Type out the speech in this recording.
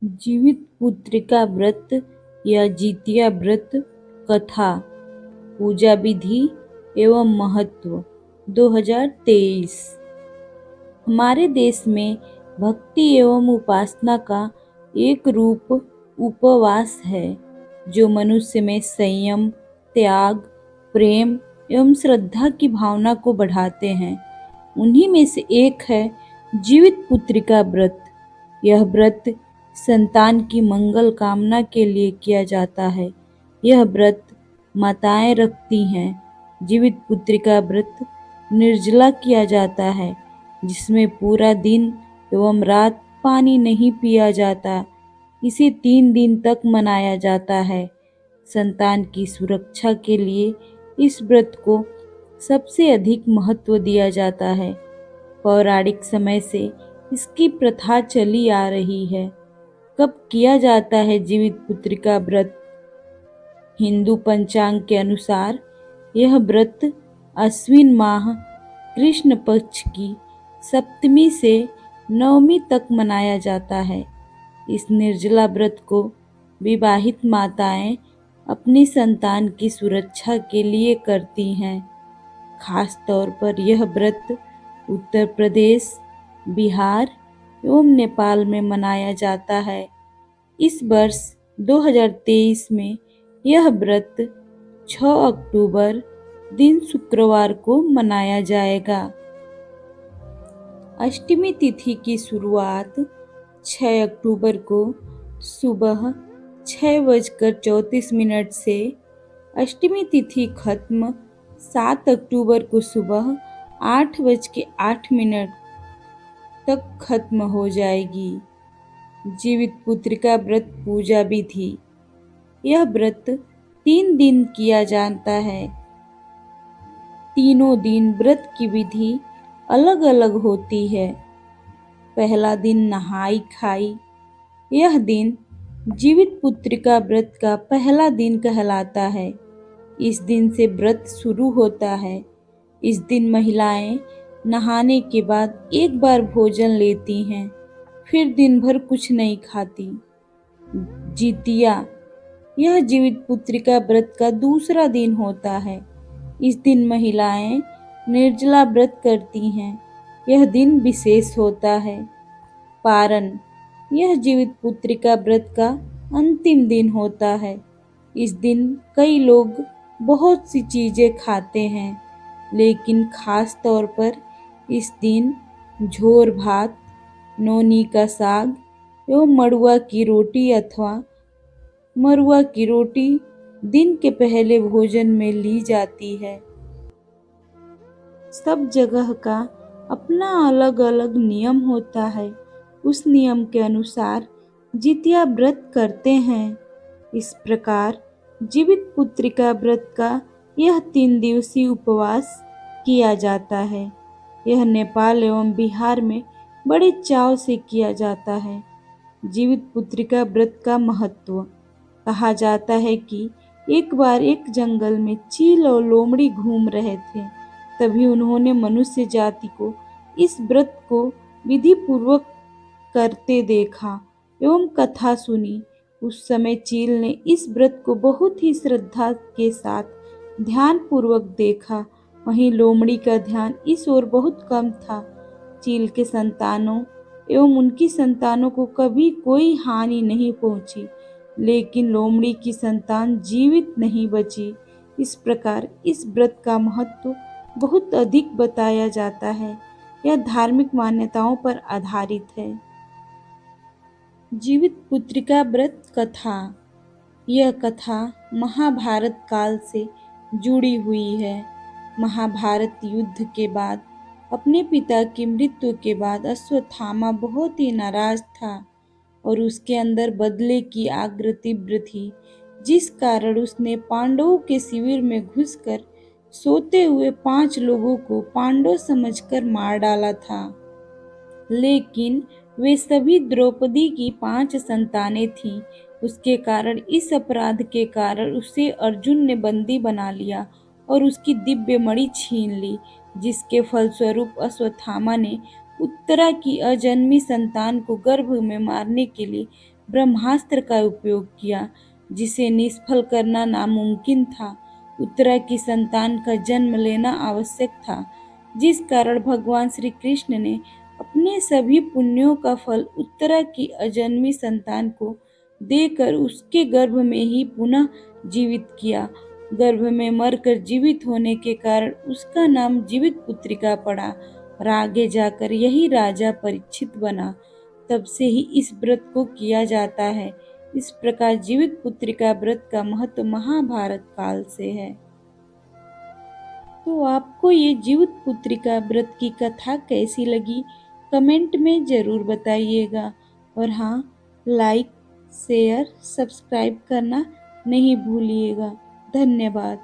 जीवित पुत्रिका व्रत या जितिया व्रत कथा, पूजा विधि एवं महत्व 2023। हमारे देश में भक्ति एवं उपासना का एक रूप उपवास है जो मनुष्य में संयम, त्याग, प्रेम एवं श्रद्धा की भावना को बढ़ाते हैं। उन्हीं में से एक है जीवित पुत्रिका व्रत। यह व्रत संतान की मंगल कामना के लिए किया जाता है। यह व्रत माताएं रखती हैं। जीवित पुत्रिका व्रत निर्जला किया जाता है, जिसमें पूरा दिन एवं रात पानी नहीं पिया जाता। इसे 3 दिन तक मनाया जाता है। संतान की सुरक्षा के लिए इस व्रत को सबसे अधिक महत्व दिया जाता है। पौराणिक समय से इसकी प्रथा चली आ रही है। कब किया जाता है जीवित पुत्रिका व्रत? हिंदू पंचांग के अनुसार यह व्रत अश्विन माह कृष्ण पक्ष की सप्तमी से नवमी तक मनाया जाता है। इस निर्जला व्रत को विवाहित माताएं अपनी संतान की सुरक्षा के लिए करती हैं। खास तौर पर यह व्रत उत्तर प्रदेश, बिहार एवं नेपाल में मनाया जाता है। इस वर्ष 2023 में यह व्रत 6 अक्टूबर दिन शुक्रवार को मनाया जाएगा। अष्टमी तिथि की शुरुआत 6 अक्टूबर को सुबह 6:34 से, अष्टमी तिथि खत्म 7 अक्टूबर को सुबह 8:08 तक खत्म हो जाएगी। जीवित पुत्रिका व्रत पूजा विधि। यह व्रत 3 दिन किया जाता है। तीनों दिन व्रत की विधि अलग अलग होती है। पहला दिन नहाई खाई। यह दिन जीवित पुत्रिका व्रत का पहला दिन कहलाता है। इस दिन से व्रत शुरू होता है। इस दिन महिलाएं नहाने के बाद एक बार भोजन लेती हैं, फिर दिन भर कुछ नहीं खाती। जितिया, यह जीवित पुत्रिका व्रत का दूसरा दिन होता है। इस दिन महिलाएं निर्जला व्रत करती हैं। यह दिन विशेष होता है। पारण, यह जीवित पुत्रिका व्रत का अंतिम दिन होता है। इस दिन कई लोग बहुत सी चीजें खाते हैं, लेकिन खास तौर पर इस दिन झोर भात, नौनी का साग एवं मड़ुआ की रोटी अथवा मरुआ की रोटी दिन के पहले भोजन में ली जाती है। सब जगह का अपना अलग अलग नियम होता है। उस नियम के अनुसार जितिया व्रत करते हैं। इस प्रकार जीवित पुत्रिका व्रत का यह 3 दिवसीय उपवास किया जाता है। यह नेपाल एवं बिहार में बड़े चाव से किया जाता है। जीवित पुत्रिका व्रत का महत्व। कहा जाता है कि एक बार एक जंगल में चील और लोमड़ी घूम रहे थे। तभी उन्होंने मनुष्य जाति को इस व्रत को विधि पूर्वक करते देखा एवं कथा सुनी। उस समय चील ने इस व्रत को बहुत ही श्रद्धा के साथ ध्यान पूर्वक देखा। वहीं लोमड़ी का ध्यान इस ओर बहुत कम था। चील के संतानों एवं उनकी संतानों को कभी कोई हानि नहीं पहुंची, लेकिन लोमड़ी की संतान जीवित नहीं बची। इस प्रकार इस व्रत का महत्व बहुत अधिक बताया जाता है। यह धार्मिक मान्यताओं पर आधारित है। जीवित पुत्रिका व्रत कथा। यह कथा महाभारत काल से जुड़ी हुई है। महाभारत युद्ध के बाद अपने पिता की मृत्यु के बाद अश्वत्थामा बहुत ही नाराज था और उसके अंदर बदले की आग तीव्र थी, जिस कारण उसने पांडवों के शिविर में घुसकर सोते हुए 5 लोगों को पांडव समझकर मार डाला था। लेकिन वे सभी द्रौपदी की 5 संतानें थीं। उसके कारण इस अपराध के कारण उसे अर्जुन ने बंदी बना लिया और उसकी दिव्य मणि छीन ली, जिसके फलस्वरूप अश्वत्थामा ने उत्तरा की अजन्मी संतान को गर्भ में मारने के लिए ब्रह्मास्त्र का उपयोग किया, जिसे निष्फल करना नामुमकिन था। उत्तरा की संतान का जन्म लेना आवश्यक था, जिस कारण भगवान श्री कृष्ण ने अपने सभी पुण्यों का फल उत्तरा की अजन्मी संतान को देकर उसके गर्भ में ही पुनः जीवित किया। गर्भ में मरकर जीवित होने के कारण उसका नाम जीवित पुत्रिका पड़ा और आगे जाकर यही राजा परीक्षित बना। तब से ही इस व्रत को किया जाता है। इस प्रकार जीवित पुत्रिका व्रत का महत्व महाभारत काल से है। तो आपको ये जीवित पुत्रिका व्रत की कथा कैसी लगी, कमेंट में ज़रूर बताइएगा। और हाँ, लाइक, शेयर, सब्सक्राइब करना नहीं भूलिएगा। धन्यवाद।